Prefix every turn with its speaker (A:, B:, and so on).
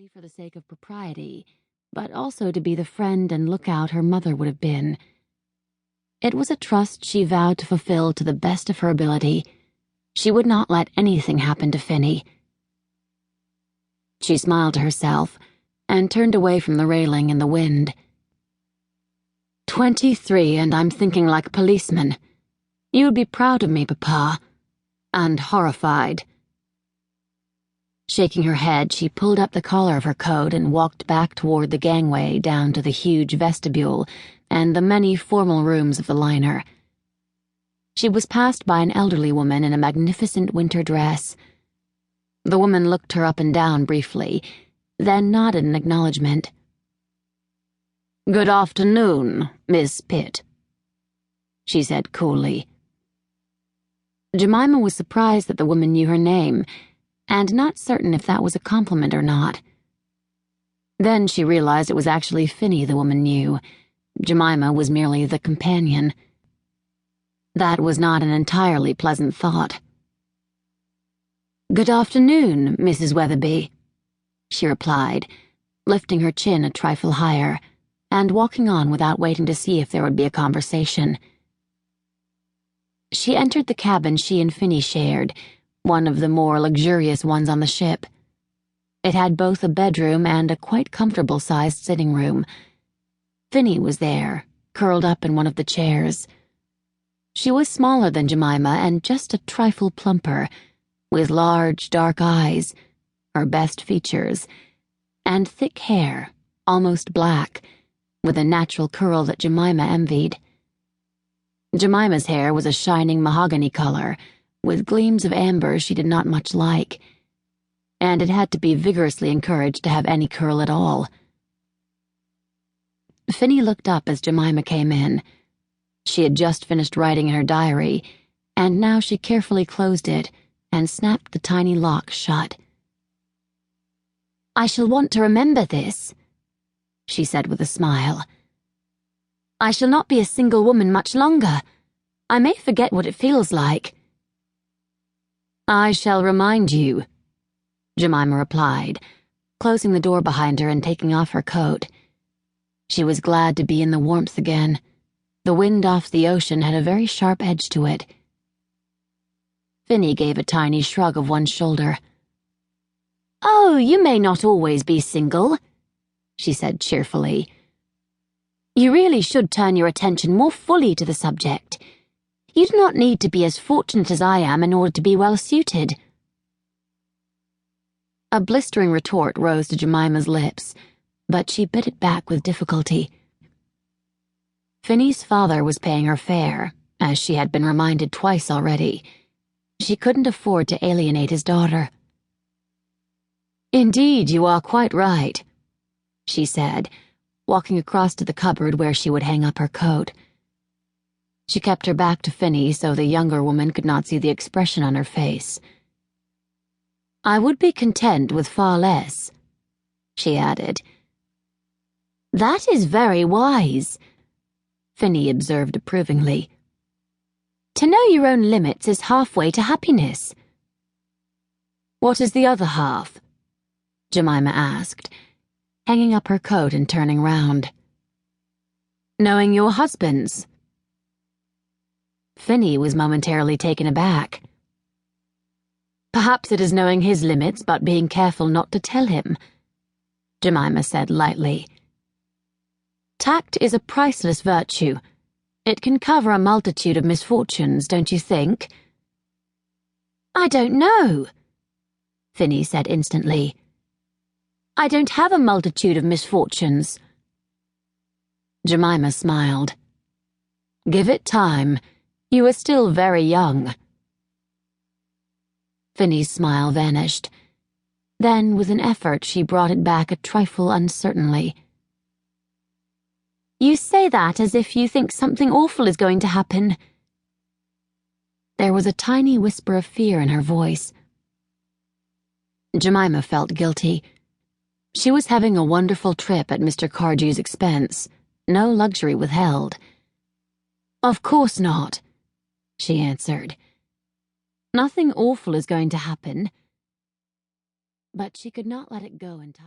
A: only for the sake of propriety, but also to be the friend and lookout her mother would have been. It was a trust she vowed to fulfill to the best of her ability. She would not let anything happen to Finny. She smiled to herself and turned away from the railing in the wind. 23, and I'm thinking like a policeman. You would be proud of me, Papa, and horrified. Shaking her head, she pulled up the collar of her coat and walked back toward the gangway down to the huge vestibule and the many formal rooms of the liner. She was passed by an elderly woman in a magnificent winter dress. The woman looked her up and down briefly, then nodded in acknowledgement. "Good afternoon, Miss Pitt," she said coolly. Jemima was surprised that the woman knew her name, and not certain if that was a compliment or not. Then she realized it was actually Finny the woman knew. Jemima was merely the companion. That was not an entirely pleasant thought. "Good afternoon, Mrs. Weatherby," she replied, lifting her chin a trifle higher, and walking on without waiting to see if there would be a conversation. She entered the cabin she and Finny shared, one of the more luxurious ones on the ship. It had both a bedroom and a quite comfortable-sized sitting room. Finny was there, curled up in one of the chairs. She was smaller than Jemima and just a trifle plumper, with large, dark eyes, her best features, and thick hair, almost black, with a natural curl that Jemima envied. Jemima's hair was a shining mahogany color, with gleams of amber she did not much like, and it had to be vigorously encouraged to have any curl at all. Finny looked up as Jemima came in. She had just finished writing in her diary, and now she carefully closed it and snapped the tiny lock shut. "I shall want to remember this," she said with a smile. "I shall not be a single woman much longer. I may forget what it feels like." "I shall remind you," Jemima replied, closing the door behind her and taking off her coat. She was glad to be in the warmth again. The wind off the ocean had a very sharp edge to it. Finny gave a tiny shrug of one shoulder. "Oh, you may not always be single," she said cheerfully. "You really should turn your attention more fully to the subject. You do not need to be as fortunate as I am in order to be well-suited." A blistering retort rose to Jemima's lips, but she bit it back with difficulty. Finny's father was paying her fare, as she had been reminded twice already. She couldn't afford to alienate his daughter. "Indeed, you are quite right," she said, walking across to the cupboard where she would hang up her coat. She kept her back to Finny so the younger woman could not see the expression on her face. "I would be content with far less," she added. "That is very wise," Finny observed approvingly. "To know your own limits is halfway to happiness." "What is the other half?" Jemima asked, hanging up her coat and turning round. "Knowing your husband's." Finny was momentarily taken aback. "Perhaps it is knowing his limits but being careful not to tell him," Jemima said lightly. "Tact is a priceless virtue. It can cover a multitude of misfortunes, don't you think?" "I don't know," Finny said instantly. "I don't have a multitude of misfortunes." Jemima smiled. "Give it time. You are still very young." Finny's smile vanished. Then, with an effort, she brought it back a trifle uncertainly. "You say that as if you think something awful is going to happen." There was a tiny whisper of fear in her voice. Jemima felt guilty. She was having a wonderful trip at Mr. Cardew's expense, no luxury withheld. "Of course not," she answered. "Nothing awful is going to happen." But she could not let it go entirely.